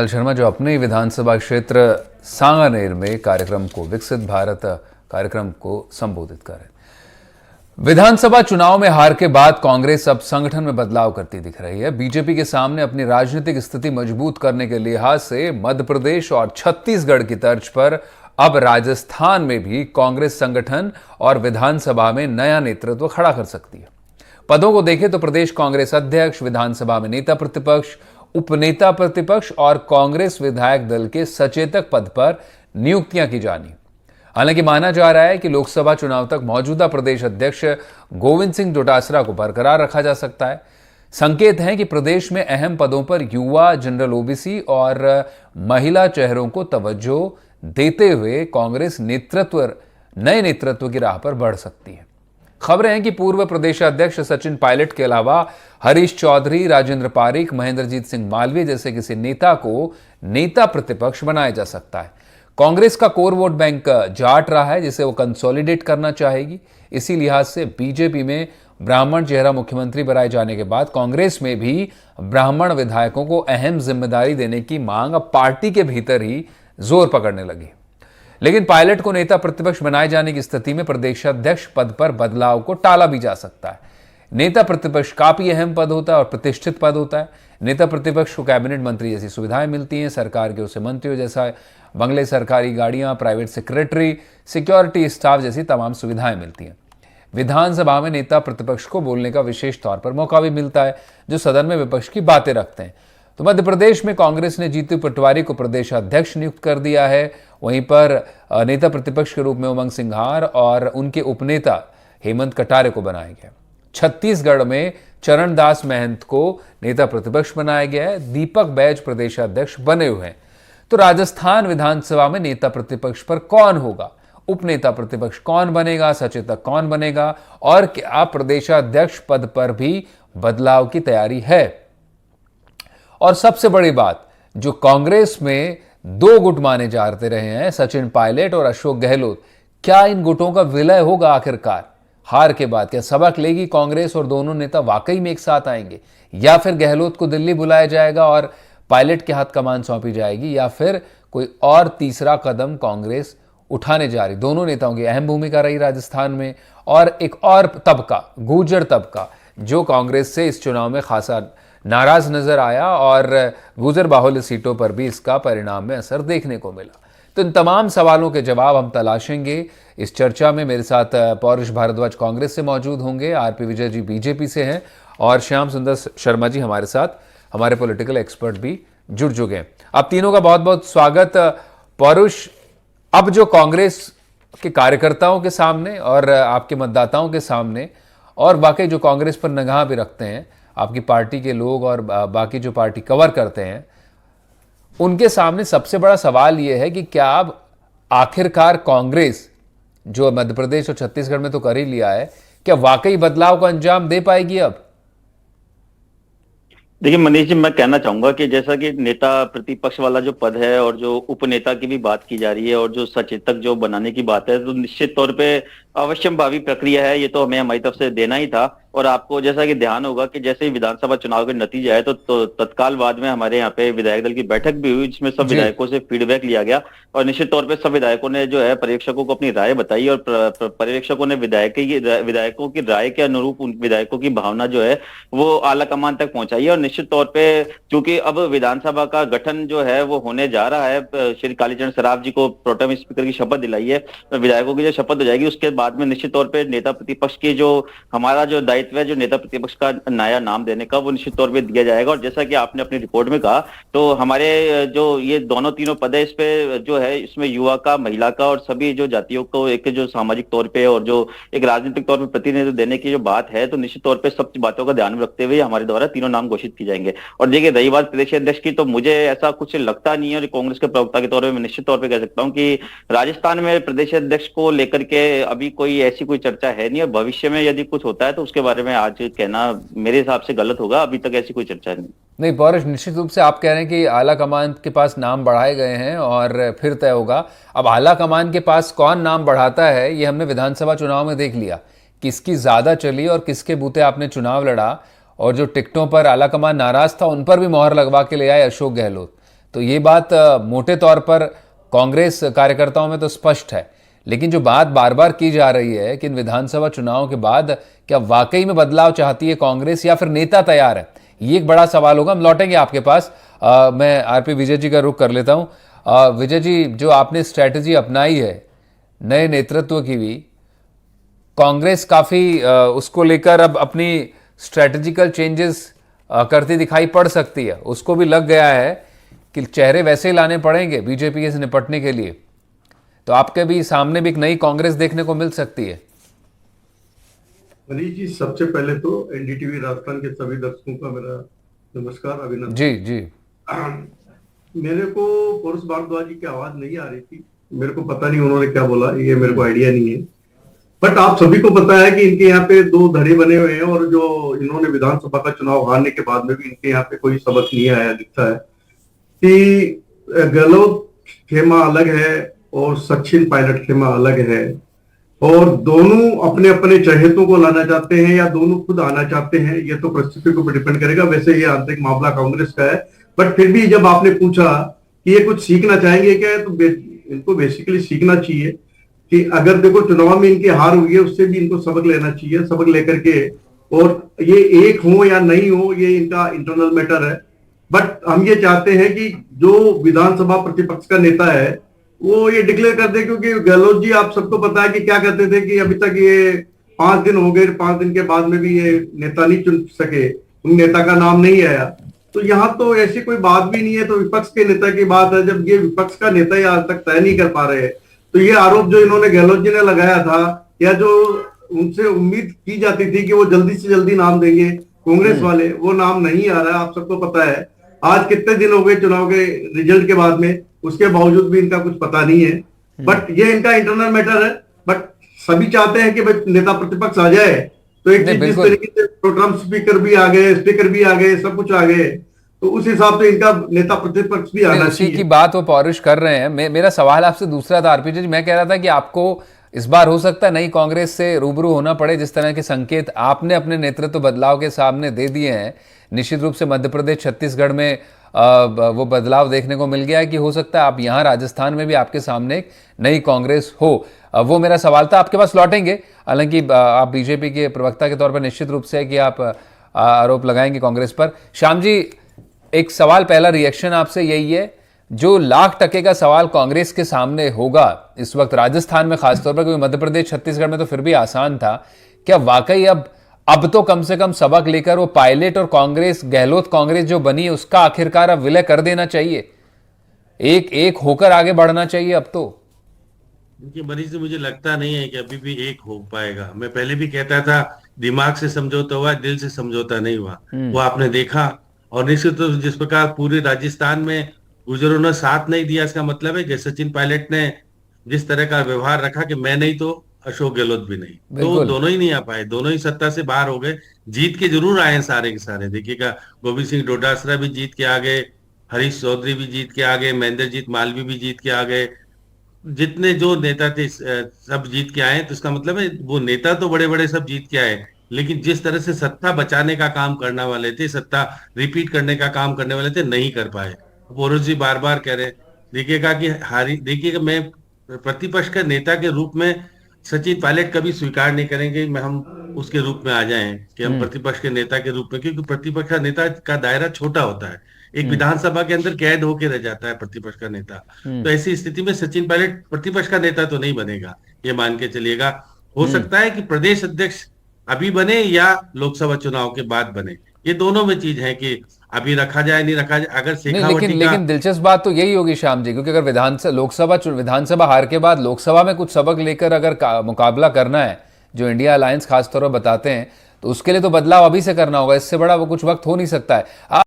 शर्मा जो अपने विधानसभा क्षेत्र सांगानेर में कार्यक्रम को विकसित भारत कार्यक्रम को संबोधित कर रहे हैं। विधानसभा चुनाव में हार के बाद कांग्रेस अब संगठन में बदलाव करती दिख रही है। बीजेपी के सामने अपनी राजनीतिक स्थिति मजबूत करने के लिहाज से मध्य प्रदेश और छत्तीसगढ़ की तर्ज पर अब राजस्थान में भी कांग्रेस संगठन और विधानसभा में नया नेतृत्व खड़ा कर सकती है। पदों को देखें तो प्रदेश कांग्रेस अध्यक्ष, विधानसभा में नेता प्रतिपक्ष, उपनेता प्रतिपक्ष और कांग्रेस विधायक दल के सचेतक पद पर नियुक्तियां की जानी। हालांकि माना जा रहा है कि लोकसभा चुनाव तक मौजूदा प्रदेश अध्यक्ष गोविंद सिंह डोटासरा को बरकरार रखा जा सकता है। संकेत हैं कि प्रदेश में अहम पदों पर युवा, जनरल ओबीसी और महिला चेहरों को तवज्जो देते हुए कांग्रेस नए नेतृत्व की राह पर बढ़ सकती है। खबरें हैं कि पूर्व प्रदेशाध्यक्ष सचिन पायलट के अलावा हरीश चौधरी, राजेंद्र पारीख, महेंद्रजीत सिंह मालवीय जैसे किसी नेता को नेता प्रतिपक्ष बनाया जा सकता है। कांग्रेस का कोर वोट बैंक जाट रहा है, जिसे वो कंसोलिडेट करना चाहेगी। इसी लिहाज से बीजेपी में ब्राह्मण चेहरा मुख्यमंत्री बनाए जाने के बाद कांग्रेस में भी ब्राह्मण विधायकों को अहम जिम्मेदारी देने की मांग अब पार्टी के भीतर ही जोर पकड़ने लगी। लेकिन पायलट को नेता प्रतिपक्ष बनाए जाने की स्थिति में प्रदेशाध्यक्ष पद पर बदलाव को टाला भी जा सकता है। नेता प्रतिपक्ष काफी अहम पद होता है और प्रतिष्ठित पद होता है। नेता प्रतिपक्ष को कैबिनेट मंत्री जैसी सुविधाएं मिलती हैं, सरकार के उसे मंत्रियों जैसा बंगले, सरकारी गाड़ियां, प्राइवेट सेक्रेटरी, सिक्योरिटी स्टाफ जैसी तमाम सुविधाएं मिलती हैं। विधानसभा में नेता प्रतिपक्ष को बोलने का विशेष तौर पर मौका भी मिलता है, जो सदन में विपक्ष की बातें रखते हैं। तो मध्य प्रदेश में कांग्रेस ने जीतू पटवारी को प्रदेशाध्यक्ष नियुक्त कर दिया है। वहीं पर नेता प्रतिपक्ष के रूप में उमंग सिंघार और उनके उपनेता हेमंत कटारे को बनाया गया। छत्तीसगढ़ में चरणदास महंत को नेता प्रतिपक्ष बनाया गया है। दीपक बैज प्रदेशाध्यक्ष बने हुए हैं। तो राजस्थान विधानसभा में नेता प्रतिपक्ष पर कौन होगा, उपनेता प्रतिपक्ष कौन बनेगा, सचेतक कौन बनेगा और क्या प्रदेशाध्यक्ष पद पर भी बदलाव की तैयारी है? और सबसे बड़ी बात, जो कांग्रेस में दो गुट माने जाते रहे हैं, सचिन पायलट और अशोक गहलोत, क्या इन गुटों का विलय होगा आखिरकार हार के बाद? क्या सबक लेगी कांग्रेस और दोनों नेता वाकई में एक साथ आएंगे, या फिर गहलोत को दिल्ली बुलाया जाएगा और पायलट के हाथ कमान सौंपी जाएगी, या फिर कोई और तीसरा कदम कांग्रेस उठाने जा रही? दोनों नेताओं की अहम भूमिका रही राजस्थान में। और एक और तबका, गुर्जर तबका, जो कांग्रेस से इस चुनाव में खासा नाराज नजर आया और गुर्जर बाहुल्य सीटों पर भी इसका परिणाम में असर देखने को मिला। तो इन तमाम सवालों के जवाब हम तलाशेंगे इस चर्चा में। मेरे साथ पौरुष भारद्वाज कांग्रेस से मौजूद होंगे, आरपी विजय जी बीजेपी से हैं और श्याम सुंदर शर्मा जी हमारे साथ, हमारे पॉलिटिकल एक्सपर्ट भी जुड़ चुके हैं। आप तीनों का बहुत बहुत स्वागत। पौरुष, अब जो कांग्रेस के कार्यकर्ताओं के सामने और आपके मतदाताओं के सामने और बाकी जो कांग्रेस पर निगाह भी रखते हैं, आपकी पार्टी के लोग और बाकी जो पार्टी कवर करते हैं, उनके सामने सबसे बड़ा सवाल यह है कि क्या अब आखिरकार कांग्रेस, जो मध्य प्रदेश और छत्तीसगढ़ में तो कर ही लिया है, क्या वाकई बदलाव को अंजाम दे पाएगी अब? देखिए मनीष जी, मैं कहना चाहूंगा कि जैसा कि नेता प्रतिपक्ष वाला जो पद है और जो उपनेता की भी बात की जा रही है और जो सचेतक जो बनाने की बात है, तो निश्चित तौर पे अवश्यंभावी प्रक्रिया है। ये तो हमें हमारी तरफ से देना ही था। और आपको जैसा कि ध्यान होगा कि जैसे ही विधानसभा चुनाव के नतीजे आए तो तत्काल बाद में हमारे यहाँ पे विधायक दल की बैठक भी हुई, जिसमें सब विधायकों से फीडबैक लिया गया और निश्चित तौर पे सब विधायकों ने जो है पर्यवेक्षकों को अपनी राय बताई और पर्यवेक्षकों ने विधायकों की राय के अनुरूप उन विधायकों की भावना जो है वो आला कमान तक पहुंचाई है। और निश्चित तौर पे चूंकि अब विधानसभा का गठन जो है वो होने जा रहा है, श्री कालीचरण सराफ जी को प्रोटेम स्पीकर की शपथ दिलाई है, विधायकों की जो शपथ हो जाएगी उसके बाद में निश्चित तौर पे नेता प्रतिपक्ष की जो हमारा जो दायित्व है, जो नेता प्रतिपक्ष का नया नाम देने का, वो निश्चित तौर पे दिया जाएगा। और जैसा कि आपने अपनी रिपोर्ट में कहा, तो हमारे जो ये दोनों तीनों पद है, इस पे जो है इसमें युवा का, महिला का और सभी जो जातियों को एक जो सामाजिक तौर पे और जो एक राजनीतिक तौर पर प्रतिनिधित्व देने की जो बात है, तो निश्चित तौर पर सब बातों का ध्यान रखते हुए हमारे द्वारा तीनों नाम घोषित किए जाएंगे। और देखिए रही बात प्रदेश अध्यक्ष की, तो मुझे ऐसा कुछ लगता नहीं है, और कांग्रेस के प्रवक्ता के तौर पर मैं निश्चित तौर पर कह सकता हूँ कि राजस्थान में प्रदेश अध्यक्ष को लेकर के अभी ऐसी कोई चर्चा है नहीं। और भविष्य में यदि कुछ होता है तो उसके बारे में आज कहना मेरे हिसाब से गलत होगा। अभी तक ऐसी कोई चर्चा नहीं। पौरुष, निश्चित रूप से आप कह रहे हैं कि आला कमान के पास नाम बढ़ाए गए हैं और फिर तय होगा। अब आला कमान के पास कौन नाम बढ़ाता है, ये हमने विधानसभा चुनाव में देख लिया, किसकी ज्यादा चली और किसके बूते आपने चुनाव लड़ा। और जो टिकटों पर आला कमान नाराज था, उन पर भी मोहर लगवा के ले आए अशोक गहलोत। तो ये बात मोटे तौर पर कांग्रेस कार्यकर्ताओं में तो स्पष्ट है। लेकिन जो बात बार बार की जा रही है कि इन विधानसभा चुनाव के बाद क्या वाकई में बदलाव चाहती है कांग्रेस या फिर नेता तैयार है, ये एक बड़ा सवाल होगा। हम लौटेंगे आपके पास। मैं आरपी विजय जी का रुख कर लेता हूं। विजय जी, जो आपने स्ट्रैटेजी अपनाई है नए नेतृत्व की भी, कांग्रेस काफी उसको लेकर अब अपनी स्ट्रैटेजिकल चेंजेस करती दिखाई पड़ सकती है। उसको भी लग गया है कि चेहरे वैसे ही लाने पड़ेंगे बीजेपी से निपटने के लिए। तो आपके भी सामने भी एक नई कांग्रेस देखने को मिल सकती है। मनीष जी, सबसे पहले तो एनडीटीवी राजस्थान के सभी दर्शकों का मेरा नमस्कार, अभिनंदन। जी जी। मेरे को पौरुष भारद्वाज जी की आवाज नहीं आ रही थी, मेरे को पता नहीं उन्होंने क्या बोला, ये मेरे को आइडिया नहीं है। बट आप सभी को पता है कि इनके यहाँ पे 2 धड़े बने हुए हैं और जो इन्होंने विधानसभा का चुनाव हारने के बाद में भी इनके यहाँ पे कोई सबक नहीं आया दिखता है कि गहलोत खेमा अलग है और सचिन पायलट खेमा अलग है, और दोनों अपने अपने चहेतों को लाना चाहते हैं या दोनों खुद आना चाहते हैं, ये तो परिस्थिति को डिपेंड करेगा। वैसे ये आंतरिक मामला कांग्रेस का है, बट फिर भी जब आपने पूछा कि ये कुछ सीखना चाहेंगे क्या, तो इनको बेसिकली सीखना चाहिए कि अगर देखो चुनाव में इनकी हार हुई है, उससे भी इनको सबक लेना चाहिए। सबक लेकर के, और ये एक हो या नहीं हो ये इनका इंटरनल मैटर है, बट हम ये चाहते हैं कि जो विधानसभा प्रतिपक्ष का नेता है वो ये डिक्लेयर कर दे, क्योंकि गहलोत जी आप सबको पता है कि क्या कहते थे कि अभी तक ये 5 दिन हो गए, 5 दिन के बाद में भी ये नेता नहीं चुन सके, नेता का नाम नहीं आया। तो यहाँ तो ऐसी कोई बात भी नहीं है, तो विपक्ष के नेता की बात है। जब ये विपक्ष का नेता ही आज तक तय नहीं कर पा रहे हैं, तो ये आरोप जो इन्होंने गहलोत जी ने लगाया था, या जो उनसे उम्मीद की जाती थी कि वो जल्दी से जल्दी नाम देंगे कांग्रेस वाले, वो नाम नहीं आ रहा है। आप सबको पता है आज कितने दिन हो गए चुनाव के रिजल्ट के बाद में, उसके बावजूद भी इनका कुछ पता नहीं है। बट ये इनका इंटरनल मैटर है। बट सभी चाहते हैं कि भाई नेता प्रतिपक्ष आ जाए, तो एक चीज जिस तरीके से प्रोग्राम स्पीकर भी आ गए, स्पीकर भी आ गए, सब कुछ आ गए, तो उस हिसाब से इनका नेता प्रतिपक्ष भी आना चाहिए। उसी की बात वो पॉलिश कर रहे हैं। मेरा सवाल आपसे दूसरा था आरपी जी, मैं कह रहा था कि आपको इस बार हो सकता है नई कांग्रेस से रूबरू होना पड़े, जिस तरह के संकेत आपने अपने नेतृत्व बदलाव के सामने दे दिए हैं। निश्चित रूप से मध्य प्रदेश, छत्तीसगढ़ में वो बदलाव देखने को मिल गया है कि हो सकता है आप यहाँ राजस्थान में भी आपके सामने एक नई कांग्रेस हो। वो मेरा सवाल था। आपके पास लौटेंगे, हालांकि आप बीजेपी के प्रवक्ता के तौर पर निश्चित रूप से है कि आप आरोप लगाएंगे कांग्रेस पर। श्याम जी, एक सवाल, पहला रिएक्शन आपसे यही है, जो लाख टके का सवाल कांग्रेस के सामने होगा इस वक्त राजस्थान में खासतौर पर, क्योंकि मध्य प्रदेश छत्तीसगढ़ में तो फिर भी आसान था, क्या वाकई अब तो कम से कम सबक लेकर वो पायलट और कांग्रेस, गहलोत कांग्रेस जो बनी है, उसका आखिरकार अब विलय कर देना चाहिए, एक होकर आगे बढ़ना चाहिए अब तो? देखिए मनीष जी, मुझे लगता नहीं है कि अभी भी एक हो पाएगा। मैं पहले भी कहता था दिमाग से समझौता हुआ, दिल से समझौता नहीं हुआ। वो आपने देखा। और निश्चित रूप से जिस प्रकार पूरे राजस्थान में गुर्जरों ने साथ नहीं दिया, इसका मतलब है कि सचिन पायलट ने जिस तरह का व्यवहार रखा कि मैं नहीं तो अशोक गहलोत भी नहीं, तो दोनों ही नहीं आ पाए, दोनों ही सत्ता से बाहर हो गए। जीत के जरूर आए हैं सारे के सारे। देखिएगा, गोविंद सिंह डोटासरा भी जीत के आ गए, हरीश चौधरी भी जीत के आ गए, महेंद्रजीत मालवी भी जीत के आ गए, जितने जो नेता थे सब जीत के आए। तो इसका मतलब है वो नेता तो बड़े बड़े सब जीत के आए, लेकिन जिस तरह से सत्ता बचाने का काम करने वाले थे, सत्ता रिपीट करने का काम करने वाले थे, नहीं कर पाए। पौरुष जी बार बार कह रहे, देखिएगा कि देखिएगा, मैं प्रतिपक्ष का नेता के रूप में सचिन पायलट कभी स्वीकार नहीं करेंगे मैं हम उसके रूप में आ जाएं कि हम प्रतिपक्ष के नेता के रूप में, क्योंकि प्रतिपक्ष का नेता का दायरा छोटा होता है। एक विधानसभा के अंदर कैद होके रह जाता है प्रतिपक्ष का नेता। तो ऐसी स्थिति में सचिन पायलट प्रतिपक्ष का नेता तो नहीं बनेगा, ये मान के चलिएगा। हो सकता है कि प्रदेश अध्यक्ष अभी बने या लोकसभा चुनाव के बाद बने, ये दोनों में चीज है कि अभी रखा जाए नहीं रखा जाए। अगर लेकिन दिलचस्प बात तो यही होगी श्याम जी, क्योंकि अगर विधानसभा हार के बाद लोकसभा में कुछ सबक लेकर अगर मुकाबला करना है, जो इंडिया अलायंस खासतौर पर बताते हैं, तो उसके लिए तो बदलाव अभी से करना होगा। इससे बड़ा वो कुछ वक्त हो नहीं सकता है।